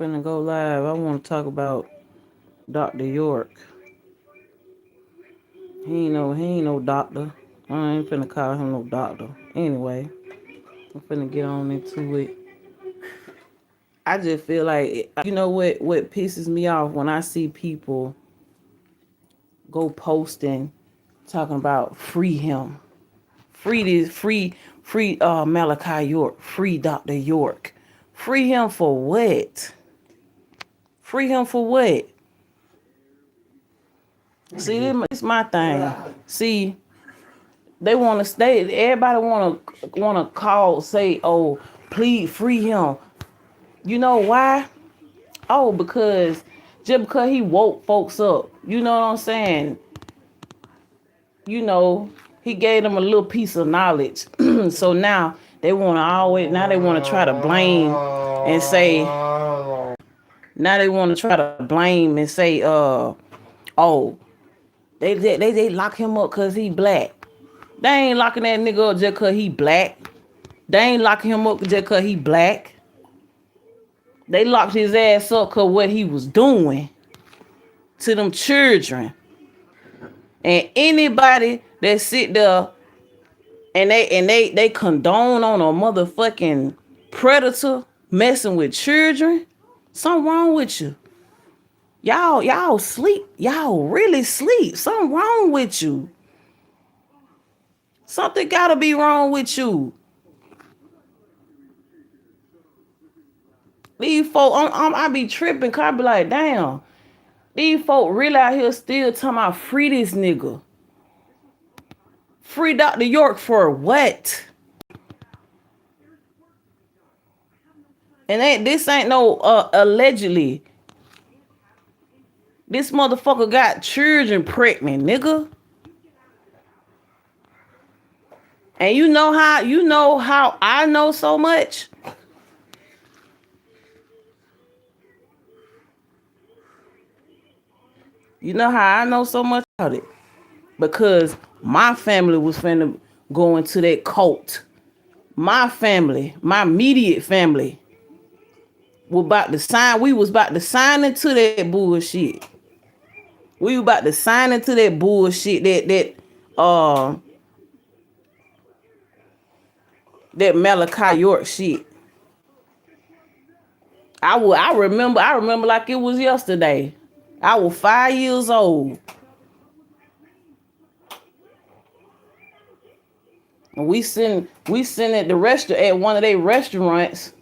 finna go live. I want to talk about Dr. York. He ain't no doctor. I ain't finna call him no doctor. Anyway, I'm finna get on into it. I just feel like what pisses me off when I see people go posting talking about free him, free Malachi York, free Dr. York, free him for what? Free him for what? See, this my thing. See, they want to stay. Everybody want to call, say, oh, please free him. You know why? Oh, because he woke folks up. You know what I'm saying? You know, he gave them a little piece of knowledge. So now they want to try to blame and say, now they want to try to blame and say, oh, they lock him up because he black. They ain't locking that nigga up just because he black. They ain't locking him up just because he black. They locked his ass up because what he was doing to them children. And anybody that sit there and they condone on a motherfucking predator messing with children, something wrong with you. Y'all sleep. Y'all really sleep. Something wrong with you. Something gotta be wrong with you. These folk, I be tripping, cause I be like, damn, these folk really out here still talking about free this nigga. Free Dr. York for what? And this ain't no allegedly. This motherfucker got children pregnant, nigga. And you know how I know so much? You know how I know so much about it? Because my family was finna go into that cult. My family, my immediate family, we was about to sign into that bullshit. We were about to sign into that bullshit that Malachi York shit. I remember like it was yesterday. I was 5 years old. And we sitting at the restaurant at one of their restaurants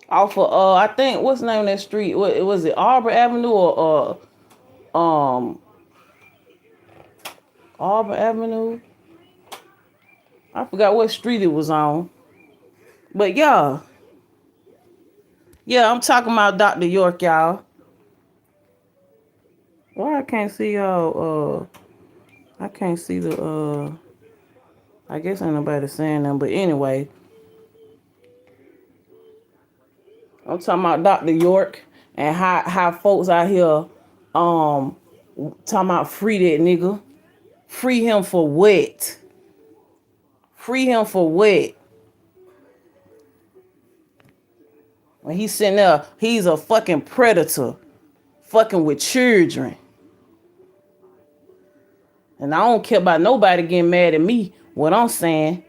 off of I think what's the name of that street? What was it, Arbor Avenue or Arbor Avenue? I forgot what street it was on. But yeah, I'm talking about Dr. York, y'all. Why I can't see y'all? I can't see the. I guess ain't nobody saying them, but anyway, I'm talking about Dr. York and how folks out here, talking about free that nigga. Free him for what? Free him for what? When he's sitting there, he's a fucking predator, fucking with children. And I don't care about nobody getting mad at me. What I'm saying,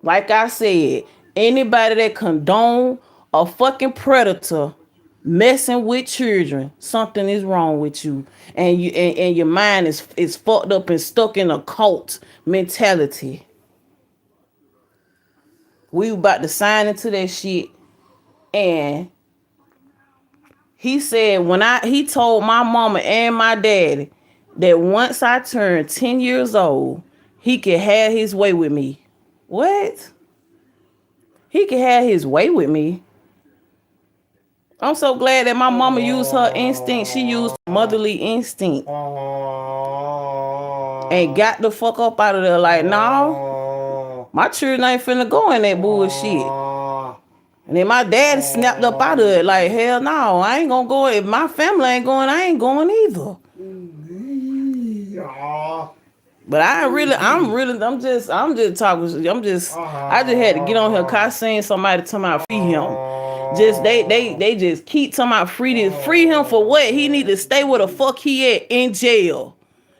like I said, anybody that condone a fucking predator messing with children, something is wrong with you. And your mind is fucked up and stuck in a cult mentality. We about to sign into that shit. And he said he told my mama and my daddy that once I turned 10 years old, he could have his way with me. What? He could have his way with me. I'm so glad that my mama used her instinct. She used motherly instinct. And got the fuck up out of there. Like, no, my children ain't finna go in that bullshit. And then my dad snapped up out of it. Like, hell no, I ain't gonna go. If my family ain't going, I ain't going either. But I'm just talking. I just had to get on here cause I seen somebody talking about free him. Just they just keep talking about free him for what? He need to stay where the fuck he at in jail.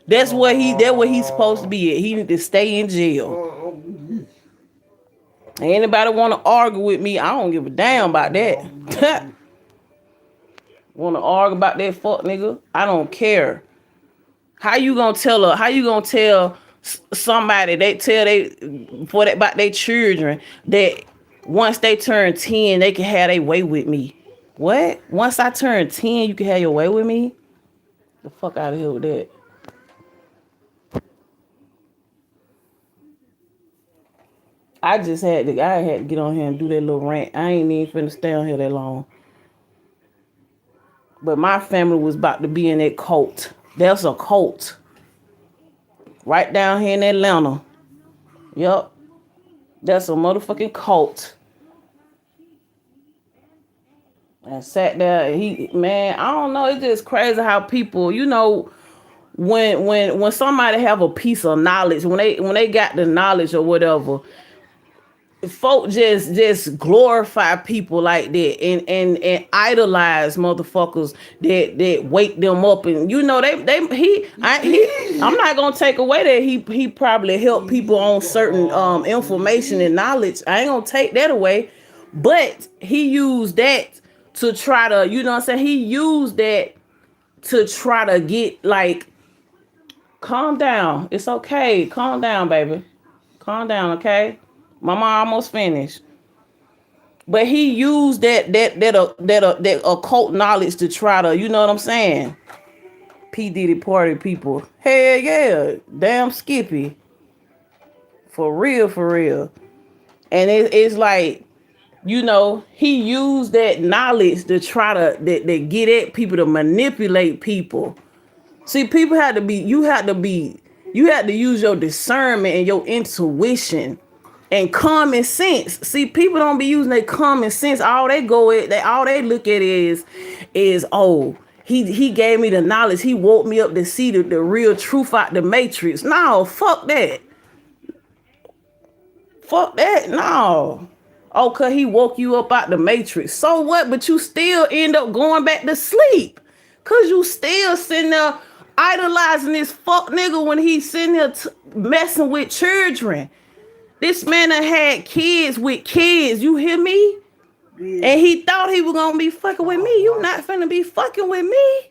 That's what he's supposed to be at. He need to stay in jail. Anybody want to argue with me? I don't give a damn about that. Want to argue about that fuck nigga? I don't care. How you gonna tell her? How you gonna tell somebody about their children that once they turn 10 they can have their way with me? What? Once I turn 10 you can have your way with me? The fuck out of here with that. I had to get on here and do that little rant. I ain't even finna stay on here that long. But my family was about to be in that cult. There's a cult right down here in Atlanta. Yup. That's a motherfucking cult. And sat there, I don't know, it's just crazy how people, when somebody have a piece of knowledge, when they got the knowledge or whatever, folk just glorify people like that and idolize motherfuckers that wake them up, and I'm not gonna take away that he probably helped people on certain information and knowledge. I ain't gonna take that away, but he used that to try to, you know what I'm saying? He used that to try to get like, calm down. It's okay. Calm down, baby. Calm down, okay? My mom almost finished. But he used that occult knowledge to try to, you know what I'm saying? P. Diddy party people. Hell yeah. Damn Skippy. For real, for real. And it's like, he used that knowledge to try to get at people, to manipulate people. See, you had to use your discernment and your intuition and common sense. See, people don't be using their common sense. All they look at is oh, he gave me the knowledge. He woke me up to see the real truth out the matrix. No, fuck that. Fuck that. No. Oh, cause he woke you up out the matrix. So what? But you still end up going back to sleep. Cause you still sitting there idolizing this fuck nigga when he's sitting there messing with children. This man done had kids with kids. You hear me? Yeah. And he thought he was gonna be fucking with me. You not finna be fucking with me.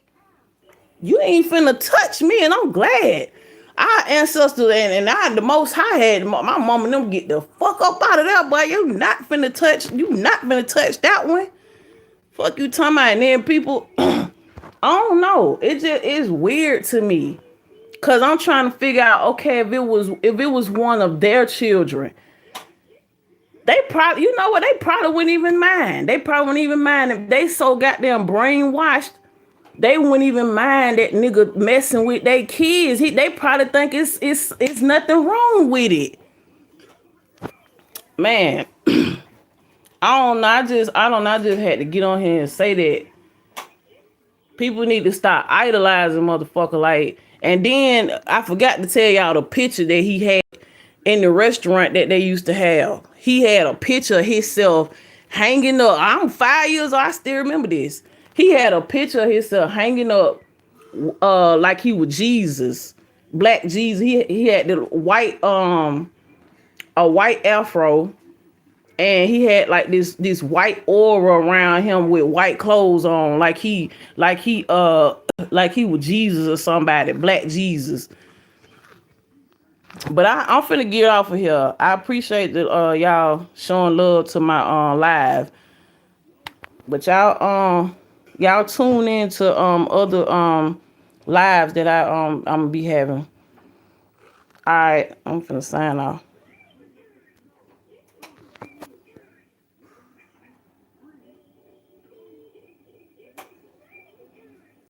You ain't finna touch me, and I'm glad. Our ancestors and I, the most high, had my mama and them get the fuck up out of there, boy. You not finna touch that one. Fuck you talking about. And then people, I don't know. It's weird to me. Cause I'm trying to figure out, okay, if it was one of their children, they probably, they probably wouldn't even mind. They probably wouldn't even mind if they so goddamn brainwashed. They wouldn't even mind that nigga messing with their kids. They probably think it's nothing wrong with it. Man, I don't know. I just had to get on here and say that people need to stop idolizing motherfucker like. And then I forgot to tell y'all the picture that he had in the restaurant that they used to have. He had a picture of himself hanging up. I'm 5 years old. I still remember this. He had a picture of himself hanging up like he was Jesus, Black Jesus. He had the white a white afro, and he had like this white aura around him with white clothes on, like he was Jesus or somebody, Black Jesus. But I'm finna get off of here. I appreciate that y'all showing love to my live. But y'all tune in to other lives that I'm gonna be having. All right, I'm finna sign off.